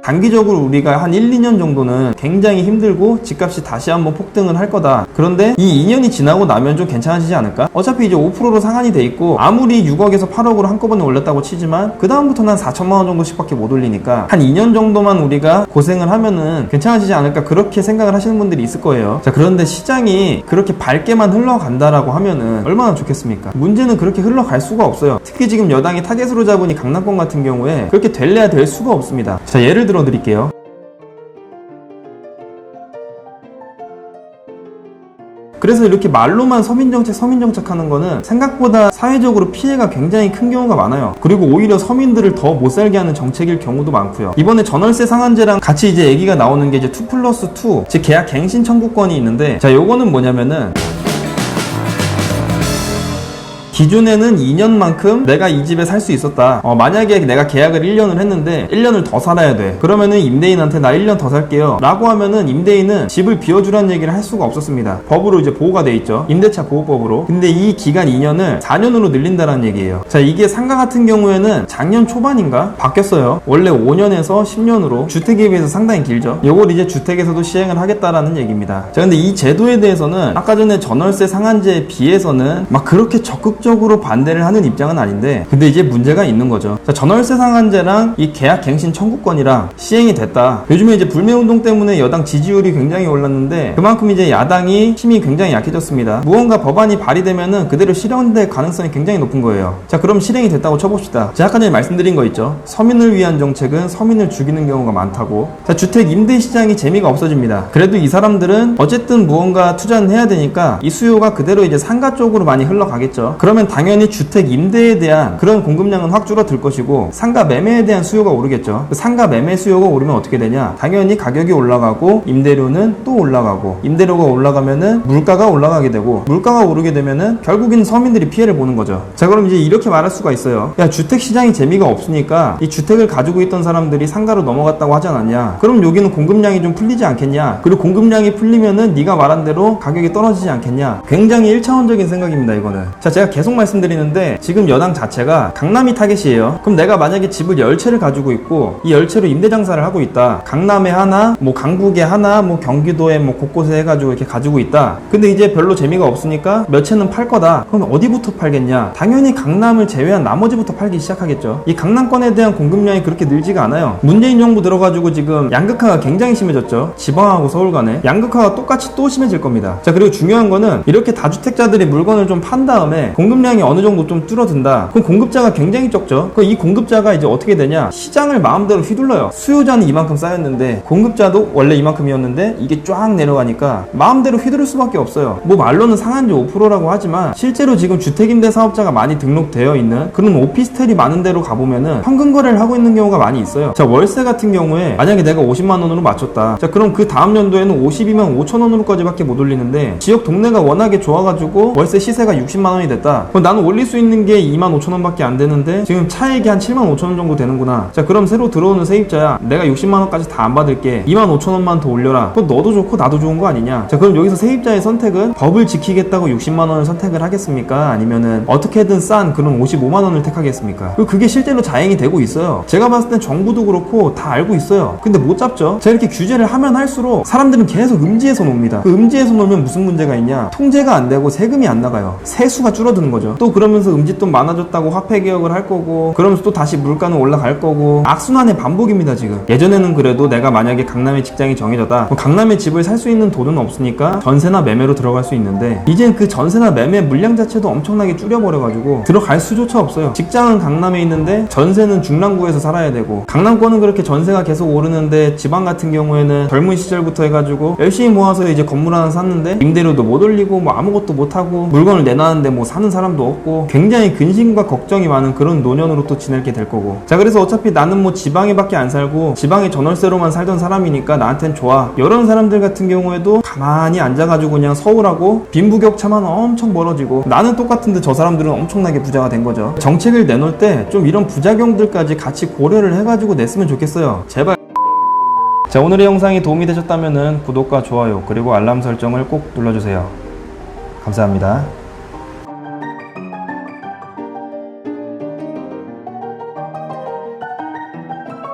단기적으로 우리가 한 1, 2년 정도는 굉장히 힘들고 집값이 다시 한번 폭등을 할 거다. 그런데 이 2년이 지나고 나면 좀 괜찮아지지 않을까? 어차피 이제 5%로 상한이 돼 있고 아무리 6억에서 8억으로 한꺼번에 올렸다고 치지만 그 다음부터는 한 4천만 원 정도씩 밖에 못 올리니까 한 2년 정도만 우리가 고생을 하면은 괜찮아지지 않을까, 그렇게 생각을 하시는 분들이 있을 거예요. 자, 그런데 시장이 그렇게 밝게만 흘러간다라고 하면은 얼마나 좋겠습니까? 문제는 그렇게 흘러갈 수가 없어요. 특히 지금 여당이 타겟으로 잡은 이 강남권 같은 경우에 그렇게 될래야 될 수가 없습니다. 자, 예를 들어 드릴게요. 그래서 이렇게 말로만 서민정책 하는 거는 생각보다 사회적으로 피해가 굉장히 큰 경우가 많아요. 그리고 오히려 서민들을 더 못살게 하는 정책일 경우도 많고요. 이번에 전월세 상한제랑 같이 이제 얘기가 나오는 게 이제 2+2, 즉 계약 갱신 청구권이 있는데, 자, 요거는 뭐냐면은 기존에는 2년만큼 내가 이 집에 살 수 있었다. 만약에 내가 계약을 1년을 했는데 1년을 더 살아야 돼. 그러면은 임대인한테 나 1년 더 살게요 라고 하면은 임대인은 집을 비워주라는 얘기를 할 수가 없었습니다. 법으로 이제 보호가 돼 있죠. 임대차 보호법으로. 근데 이 기간 2년을 4년으로 늘린다는 얘기예요. 자, 이게 상가 같은 경우에는 작년 초반인가 바뀌었어요. 원래 5년에서 10년으로 주택에 비해서 상당히 길죠. 요걸 이제 주택에서도 시행을 하겠다라는 얘기입니다. 자, 근데 이 제도에 대해서는 아까 전에 전월세 상한제에 비해서는 막 그렇게 적극적으로 반대를 하는 입장은 아닌데, 근데 이제 문제가 있는 거죠. 자, 전월세 상한제랑 이 계약 갱신 청구권이랑 시행이 됐다. 요즘에 이제 불매운동 때문에 여당 지지율이 굉장히 올랐는데 그만큼 이제 야당이 힘이 굉장히 약해졌습니다. 무언가 법안이 발의되면은 그대로 실현될 가능성이 굉장히 높은 거예요. 자, 그럼 실행이 됐다고 쳐봅시다. 제가 아까 전에 말씀드린 거 있죠. 서민을 위한 정책은 서민을 죽이는 경우가 많다고. 자, 주택 임대 시장이 재미가 없어집니다. 그래도 이 사람들은 어쨌든 무언가 투자는 해야 되니까 이 수요가 그대로 이제 상가 쪽으로 많이 흘러가겠죠. 그러면 당연히 주택 임대에 대한 그런 공급량은 확 줄어들 것이고 상가 매매에 대한 수요가 오르겠죠. 상가 매매 수요가 오르면 어떻게 되냐? 당연히 가격이 올라가고 임대료는 또 올라가고, 임대료가 올라가면은 물가가 올라가게 되고, 물가가 오르게 되면은 결국엔 서민들이 피해를 보는 거죠. 자, 그럼 이제 이렇게 말할 수가 있어요. 야, 주택 시장이 재미가 없으니까 이 주택을 가지고 있던 사람들이 상가로 넘어갔다고 하지 않았냐? 그럼 여기는 공급량이 좀 풀리지 않겠냐? 그리고 공급량이 풀리면은 네가 말한 대로 가격이 떨어지지 않겠냐? 굉장히 1차원적인 생각입니다, 이거는. 자, 제가 계속 말씀드리는데 지금 여당 자체가 강남이 타겟이에요. 그럼 내가 만약에 집을 10채를 가지고 있고 이 10채로 임대 장사를 하고 있다. 강남에 하나, 뭐 강북에 하나, 뭐 경기도에 뭐 곳곳에 해가지고 이렇게 가지고 있다. 근데 이제 별로 재미가 없으니까 몇 채는 팔 거다. 그럼 어디부터 팔겠냐? 당연히 강남을 제외한 나머지부터 팔기 시작하겠죠. 이 강남권에 대한 공급량이 그렇게 늘지가 않아요. 문재인 정부 들어가지고 지금 양극화가 굉장히 심해졌죠. 지방하고 서울 간에 양극화가 똑같이 또 심해질 겁니다. 자, 그리고 중요한 거는 이렇게 다주택자들이 물건을 좀 판 다음에 공급량이 어느 정도 좀 줄어든다. 그럼 공급자가 굉장히 적죠. 그럼 이 공급자가 이제 어떻게 되냐? 시장을 마음대로 휘둘러요. 수요자는 이만큼 쌓였는데 공급자도 원래 이만큼이었는데 이게 쫙 내려가니까 마음대로 휘두를 수밖에 없어요. 뭐 말로는 상한제 5%라고 하지만 실제로 지금 주택임대 사업자가 많이 등록되어 있는 그런 오피스텔이 많은 데로 가보면은 현금 거래를 하고 있는 경우가 많이 있어요. 자, 월세 같은 경우에 만약에 내가 50만 원으로 맞췄다. 자, 그럼 그 다음 연도에는 52만 5천 원으로까지밖에 못 올리는데 지역 동네가 워낙에 좋아가지고 월세 시세가 60만 원이 됐다. 그럼 나는 올릴 수 있는 게 2만 5천 원밖에 안 되는데 지금 차액이 한 7만 5천 원 정도 되는구나. 자, 그럼 새로 들어오는 세입자야, 내가 60만 원까지 다 안 받을게. 2만 5천 원만 더 올려라. 그럼 너도 좋고 나도 좋은 거 아니냐? 자, 그럼 여기서 세입자의 선택은 법을 지키겠다고 60만 원을 선택을 하겠습니까? 아니면은 어떻게든 싼 그런 55만 원을 택하겠습니까? 그게 실제로 자행이 되고 있어요. 제가 봤을 땐 정부도 그렇고 다 알고 있어요. 근데 못 잡죠. 자, 이렇게 규제를 하면 할수록 사람들은 계속 음지에서 놉니다. 그 음지에서 놀면 무슨 문제가 있냐? 통제가 안 되고 세금이 안 나가요. 세수가 줄어드는 거죠. 또 그러면서 음지돈 많아졌다고 화폐 개혁을 할 거고, 그러면서 또 다시 물가는 올라갈 거고, 악순환의 반복입니다. 지금 예전에는 그래도 내가 만약에 강남에 직장이 정해졌다, 강남에 집을 살 수 있는 돈은 없으니까 전세나 매매로 들어갈 수 있는데 이젠 그 전세나 매매 물량 자체도 엄청나게 줄여버려가지고 들어갈 수조차 없어요. 직장은 강남에 있는데 전세는 중랑구에서 살아야 되고, 강남권은 그렇게 전세가 계속 오르는데 지방 같은 경우에는 젊은 시절부터 해가지고 열심히 모아서 이제 건물 하나 샀는데 임대료도 못 올리고 뭐 아무것도 못하고 물건을 내놨는데 뭐 사는 사람도 없고 굉장히 근심과 걱정이 많은 그런 노년으로 또 지내게 될 거고. 자, 그래서 어차피 나는 뭐 지방에밖에 안 살고 지방에 전월세로만 살던 사람이니까 나한텐 좋아, 이런 사람들 같은 경우에도 가만히 앉아가지고 그냥 서울하고 빈부격차만 엄청 벌어지고 나는 똑같은데 저 사람들은 엄청나게 부자가 된 거죠. 정책을 내놓을 때 좀 이런 부작용들까지 같이 고려를 해가지고 냈으면 좋겠어요. 제발. 자, 오늘의 영상이 도움이 되셨다면 구독과 좋아요 그리고 알람 설정을 꼭 눌러주세요. 감사합니다.